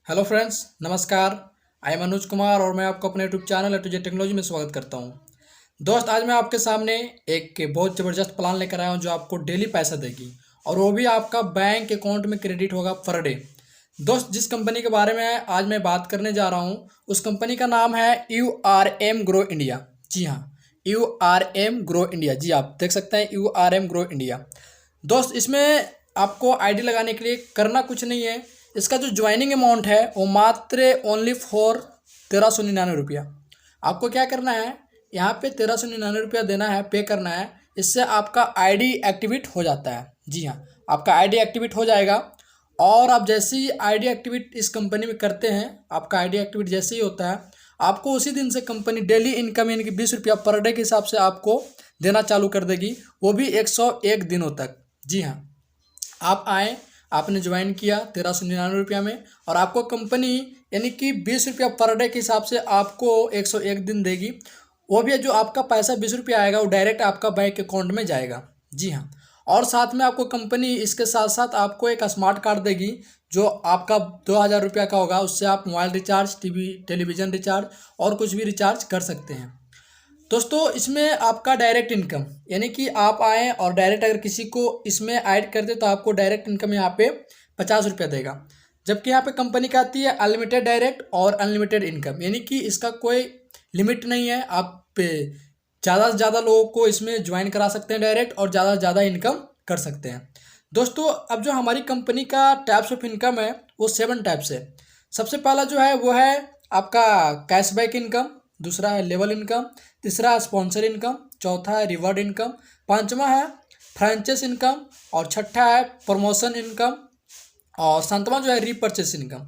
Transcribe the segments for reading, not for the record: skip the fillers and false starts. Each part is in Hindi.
हेलो फ्रेंड्स, नमस्कार। आई एम अनुज कुमार और मैं आपको अपने YouTube channel A to Z technology में स्वागत करता हूं। दोस्त, आज मैं आपके सामने एक बहुत ज़बरदस्त प्लान लेकर आया हूं जो आपको डेली पैसा देगी और वो भी आपका बैंक अकाउंट में क्रेडिट होगा पर डे। दोस्त, जिस कंपनी के बारे में आज मैं बात करने जा रहा हूं उस कंपनी का नाम है URM ग्रो इंडिया। जी हाँ, URM ग्रो इंडिया। जी, आप देख सकते हैं URM ग्रो इंडिया। दोस्त, इसमें आपको आईडी लगाने के लिए करना कुछ नहीं है। इसका जो ज्वाइनिंग अमाउंट है वो मात्र ओनली फॉर 1399 रुपया। आपको क्या करना है, यहाँ पे 1399 रुपया देना है, पे करना है। इससे आपका आईडी एक्टिवेट हो जाता है। जी हाँ, आपका आईडी एक्टिवेट हो जाएगा। और आप जैसे ही आईडी एक्टिवेट इस कंपनी में करते हैं, आपका आईडी एक्टिवेट जैसे ही होता है, आपको उसी दिन से कंपनी डेली इनकम यानी कि 20 रुपया पर डे के हिसाब से आपको देना चालू कर देगी, वो भी 101 दिनों तक। जी हाँ, आप आए, आपने ज्वाइन किया 1399 रुपया में और आपको कंपनी यानी कि 20 रुपया पर डे के हिसाब से आपको 101 दिन देगी। वो भी जो आपका पैसा 20 रुपया आएगा वो डायरेक्ट आपका बैंक अकाउंट में जाएगा। जी हाँ, और साथ में आपको कंपनी इसके साथ साथ आपको एक स्मार्ट कार्ड देगी जो आपका 2000 रुपया का होगा। उससे आप मोबाइल रिचार्ज, टेलीविज़न रिचार्ज और कुछ भी रिचार्ज कर सकते हैं। दोस्तों, इसमें आपका डायरेक्ट इनकम यानी कि आप आएँ और डायरेक्ट अगर किसी को इसमें ऐड कर दे तो आपको डायरेक्ट इनकम यहाँ पे 50 रुपया देगा। जबकि यहाँ पे कंपनी का आती है अनलिमिटेड डायरेक्ट और अनलिमिटेड इनकम, यानी कि इसका कोई लिमिट नहीं है। आप ज़्यादा से ज़्यादा लोगों को इसमें ज्वाइन करा सकते हैं डायरेक्ट और ज़्यादा से ज़्यादा इनकम कर सकते हैं। दोस्तों, अब जो हमारी कंपनी का टाइप्स ऑफ इनकम है वो 7 टाइप्स है। सबसे पहला जो है वो है आपका कैशबैक इनकम, दूसरा है लेवल इनकम, तीसरा है स्पॉन्सर इनकम, चौथा है रिवॉर्ड इनकम, पांचवा है फ्रेंचाइज इनकम और छठा है प्रमोशन इनकम और सातवां जो है रीपरचेस इनकम।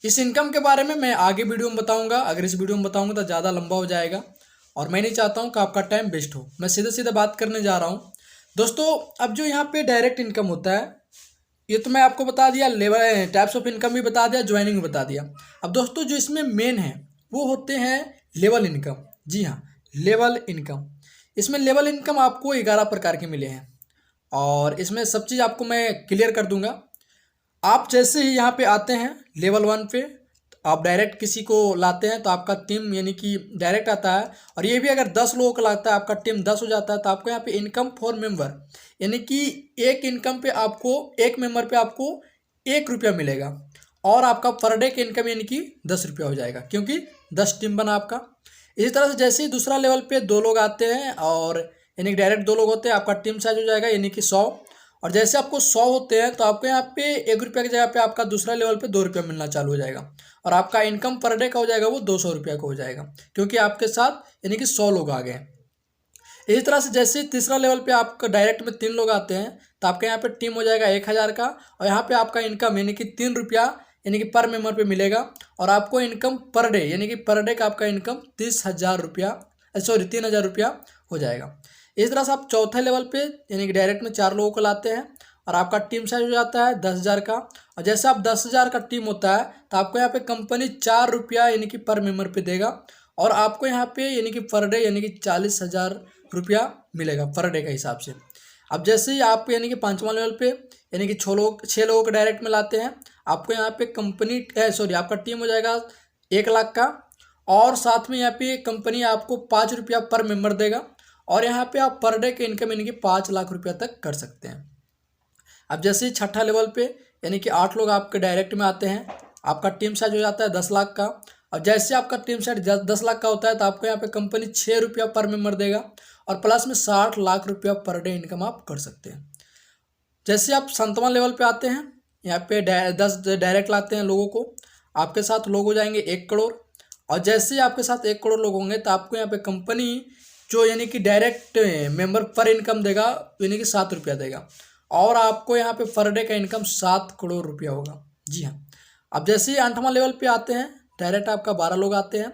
इस इनकम के बारे में मैं आगे वीडियो में बताऊंगा। अगर इस वीडियो में बताऊंगा तो ज़्यादा लंबा हो जाएगा और मैं नहीं चाहता हूं कि आपका टाइम वेस्ट हो। मैं सीधे सीधे बात करने जा रहा हूं। दोस्तों, अब जो यहाँ पे डायरेक्ट इनकम होता है ये तो मैं आपको बता दिया, लेवल टाइप्स ऑफ इनकम भी बता दिया, ज्वाइनिंग भी बता दिया। अब दोस्तों, जो इसमें मेन है वो होते हैं लेवल इनकम। जी हाँ, लेवल इनकम। इसमें लेवल इनकम आपको 11 प्रकार के मिले हैं और इसमें सब चीज़ आपको मैं क्लियर कर दूंगा। आप जैसे ही यहाँ पे आते हैं लेवल 1 पे, तो आप डायरेक्ट किसी को लाते हैं तो आपका टीम यानी कि डायरेक्ट आता है। और ये भी अगर 10 लोगों को लाता है, आपका टीम 10 हो जाता है, तो आपको यहाँ पे इनकम फॉर मेंबर यानी कि एक इनकम पे आपको, एक मेंबर पे आपको 1 रुपया मिलेगा और आपका पर डे की इनकम यानी कि 10 रुपया हो जाएगा, क्योंकि 10 टीम बना आपका। इसी तरह से जैसे ही दूसरा लेवल पे 2 लोग आते हैं और यानी कि डायरेक्ट 2 लोग होते हैं, आपका टीम साइज हो जाएगा यानी कि 100। और जैसे आपको 100 होते हैं तो आपको यहाँ पे 1 रुपया की जगह पे आपका दूसरा लेवल पे 2 रुपया मिलना चालू हो जाएगा और आपका इनकम पर डे का हो जाएगा वो 200 रुपया का हो जाएगा, क्योंकि आपके साथ यानी कि 100 लोग आ गए। इसी तरह से जैसे तीसरा लेवल पे आपका डायरेक्ट में 3 लोग आते हैं तो आपके यहाँ पे टीम हो जाएगा 1000 का और यहाँ पे आपका इनकम यानी कि 3 रुपया यानी कि पर मेंबर पे मिलेगा और आपको इनकम पर डे यानी कि पर डे का आपका इनकम 30,000 रुपया, सॉरी 3,000 रुपया हो जाएगा। इस तरह से आप चौथे लेवल पे यानी कि डायरेक्ट में 4 लोगों को लाते हैं और आपका टीम साइज हो जाता है 10,000 का। और जैसे आप 10,000 का टीम होता है तो आपको यहाँ पे कंपनी 4 रुपया यानी कि पर मेंबर पे देगा और आपको यहाँ पे यानी कि पर डे यानी कि 40,000 रुपया मिलेगा पर डे के हिसाब से। अब जैसे ही आप यानी कि 5वां लेवल पे यानी कि 6 लोगों को डायरेक्ट में लाते हैं, आपको यहाँ पे कंपनी सॉरी आपका टीम हो जाएगा 1 लाख का और साथ में यहाँ पे कंपनी आपको 5 रुपया पर मेंबर देगा और यहाँ पे आप पर डे के इनकम यानी कि 5 लाख रुपया तक कर सकते हैं। अब जैसे ही छठा लेवल पे यानी कि 8 लोग आपके डायरेक्ट में आते हैं, आपका टीम साइज हो जाता है 10 लाख का और जैसे आपका टीम साइज 10 लाख का होता है तो आपको यहाँ पे कंपनी 6 रुपया पर मेंबर देगा और प्लस में 60 लाख रुपया पर डे इनकम आप कर सकते हैं। जैसे आप 7वां लेवल पे आते हैं, यहाँ पे 10 डायरेक्ट लाते हैं लोगों को, आपके साथ लोग हो जाएंगे 1 करोड़ और जैसे ही आपके साथ 1 करोड़ लोग होंगे तो आपको यहाँ पे कंपनी जो यानी कि डायरेक्ट मेंबर पर इनकम देगा यानी कि 7 रुपया देगा और आपको यहाँ पे पर डे का इनकम 7 करोड़ रुपया होगा। जी हाँ, अब जैसे ही 8वां लेवल पे आते हैं, डायरेक्ट आपका 12 लोग आते हैं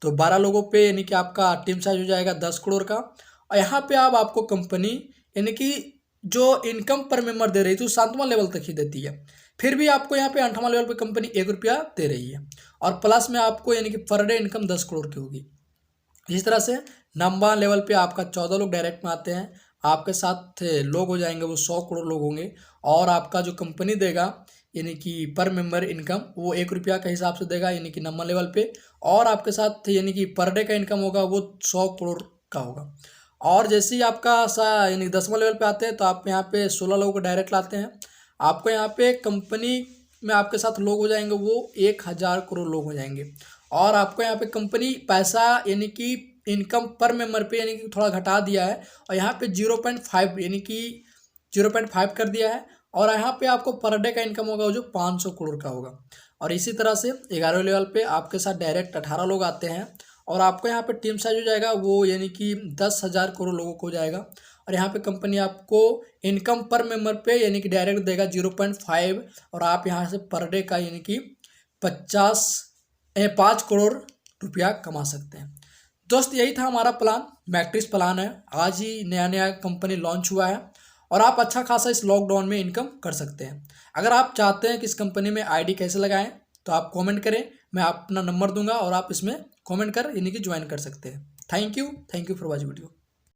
तो 12 लोगों पे यानी कि आपका टीम साइज हो जाएगा 10 करोड़ का और यहाँ पे अब आपको कंपनी यानी कि जो इनकम पर मेंबर दे रही थी 7वां लेवल तक ही देती है, फिर भी आपको यहाँ पे 8वां लेवल पे कंपनी 1 रुपया दे रही है और प्लस में आपको यानी कि पर डे इनकम 10 करोड़ की होगी। इस तरह से 9वां लेवल पे आपका 14 लोग डायरेक्ट में आते हैं, आपके साथ लोग हो जाएंगे वो 100 करोड़ लोग होंगे और आपका जो कंपनी देगा यानी कि पर मेंबर इनकम वो 1 रुपया के हिसाब से देगा, यानी कि नंबर लेवल पे। और आपके साथ यानी कि पर डे का इनकम होगा वो 100 करोड़ का होगा। और जैसे ही आपका यानी 10वां लेवल पे आते हैं तो आप यहाँ पे 16 लोगों को डायरेक्ट लाते हैं। आपको यहाँ पे कंपनी में आपके साथ लोग हो जाएंगे वो 1000 करोड़ लोग हो जाएंगे। और आपको यहाँ पे कंपनी पैसा यानी कि इनकम पर मेंबर पे यानी कि थोड़ा घटा दिया है, और यहाँ पे 0.5 यानी कि 0.5 कर दिया है। और यहाँ पे आपको पर डे का इनकम होगा जो 500 करोड़ का होगा। और इसी तरह से 11वें लेवल पे आपके साथ डायरेक्ट 18 लोग आते हैं, और आपको यहाँ पे टीम साइज हो जाएगा वो यानी कि 10,000 करोड़ लोगों को हो जाएगा। और यहाँ पे कंपनी आपको इनकम पर मेंबर पे यानी कि डायरेक्ट देगा 0.5, और आप यहाँ से पर डे का यानी कि 5 करोड़ रुपया कमा सकते हैं। दोस्त यही था हमारा प्लान, मैट्रिक्स प्लान है। आज ही नया नया कंपनी लॉन्च हुआ है, और आप अच्छा खासा इस लॉकडाउन में इनकम कर सकते हैं। अगर आप चाहते हैं कि इस कंपनी में आईडी कैसे लगाएं तो आप कमेंट करें, मैं अपना नंबर दूंगा और आप इसमें कमेंट कर यानी कि ज्वाइन कर सकते हैं। Thank you for watching video.